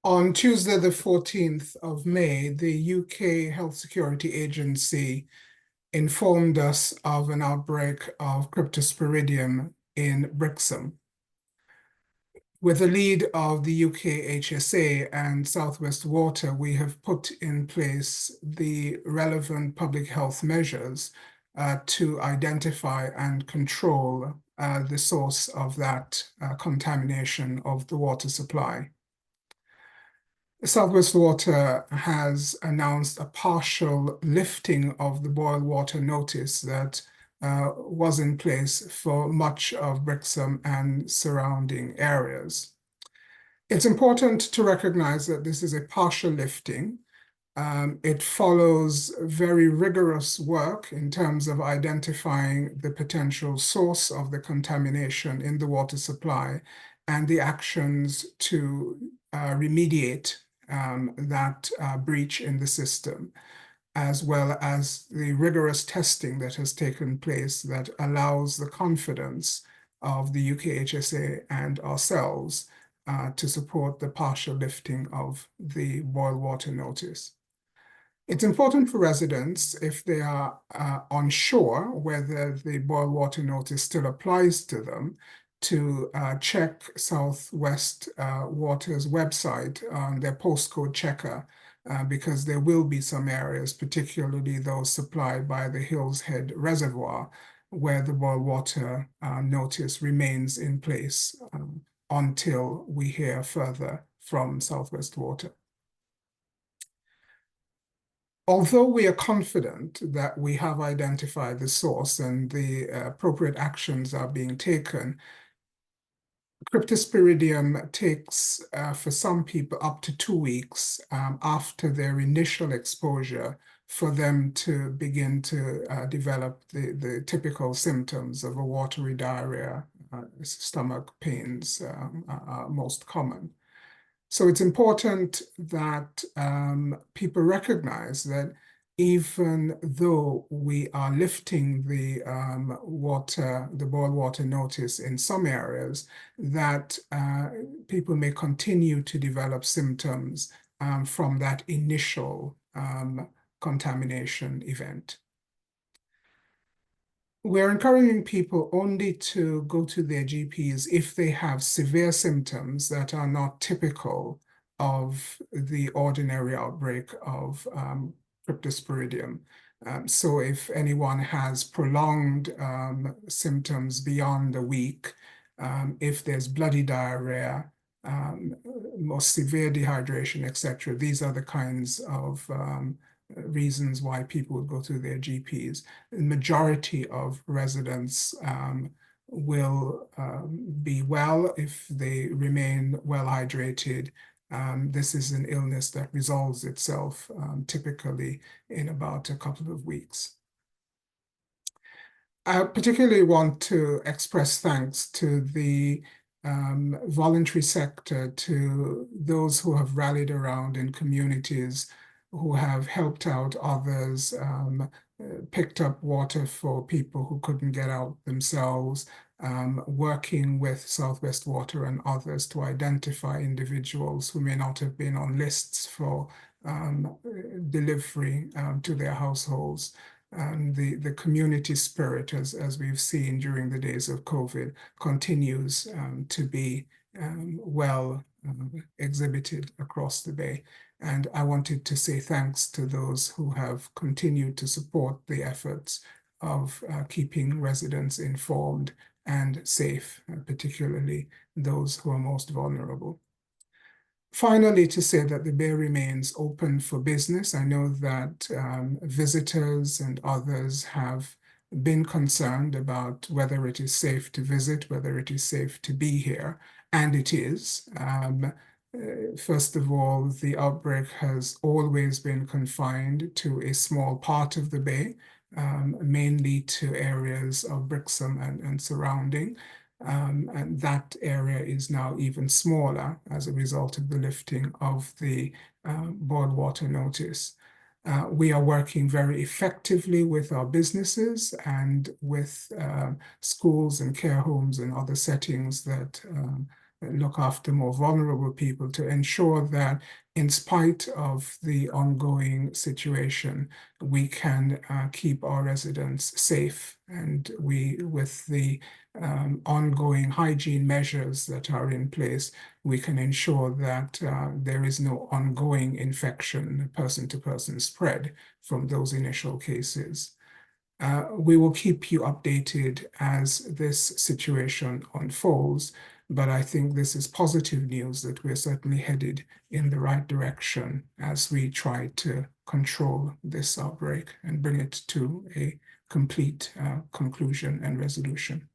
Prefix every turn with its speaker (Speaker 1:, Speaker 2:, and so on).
Speaker 1: On Tuesday, the 14th of May, the UK Health Security Agency informed us of an outbreak of Cryptosporidium in Brixham. With the lead of the UK HSA and Southwest Water, we have put in place the relevant public health measures to identify and control the source of that contamination of the water supply. Southwest Water has announced a partial lifting of the boil water notice that was in place for much of Brixham and surrounding areas. It's important to recognize that this is a partial lifting. It follows very rigorous work in terms of identifying the potential source of the contamination in the water supply and the actions to remediate that breach in the system, as well as the rigorous testing that has taken place that allows the confidence of the UK HSA and ourselves to support the partial lifting of the boil water notice. It's important for residents, if they are unsure whether the boil water notice still applies to them, to check Southwest Water's website on their postcode checker, because there will be some areas, particularly those supplied by the Hills Head Reservoir, where the boil water notice remains in place until we hear further from Southwest Water. Although we are confident that we have identified the source and the appropriate actions are being taken, Cryptosporidium takes, for some people, up to 2 weeks after their initial exposure for them to begin to develop the typical symptoms of a watery diarrhea. Stomach pains are most common. So it's important that people recognize that even though we are lifting the boil water notice in some areas, that people may continue to develop symptoms from that initial contamination event. We're encouraging people only to go to their GPs if they have severe symptoms that are not typical of the ordinary outbreak of Cryptosporidium. So if anyone has prolonged symptoms beyond a week, if there's bloody diarrhea, more severe dehydration, etc., these are the kinds of reasons why people would go to their GPs. The majority of residents will be well if they remain well hydrated. This is an illness that resolves itself typically in about a couple of weeks. I particularly want to express thanks to the voluntary sector, to those who have rallied around in communities, who have helped out others, picked up water for people who couldn't get out themselves, working with Southwest Water and others to identify individuals who may not have been on lists for delivery to their households. The community spirit, as we've seen during the days of COVID, continues to be well exhibited across the Bay. And I wanted to say thanks to those who have continued to support the efforts of keeping residents informed and safe, particularly those who are most vulnerable. Finally, to say that the Bay remains open for business. I know that visitors and others have been concerned about whether it is safe to visit, whether it is safe to be here, and it is. First of all, the outbreak has always been confined to a small part of the Bay, mainly to areas of Brixham and surrounding. And that area is now even smaller as a result of the lifting of the boil water notice. We are working very effectively with our businesses and with schools and care homes and other settings that look after more vulnerable people, to ensure that in spite of the ongoing situation, we can keep our residents safe. And we, with the ongoing hygiene measures that are in place, we can ensure that there is no ongoing infection, person-to-person spread from those initial cases. We will keep you updated as this situation unfolds, but I think this is positive news that we're certainly headed in the right direction as we try to control this outbreak and bring it to a complete conclusion and resolution.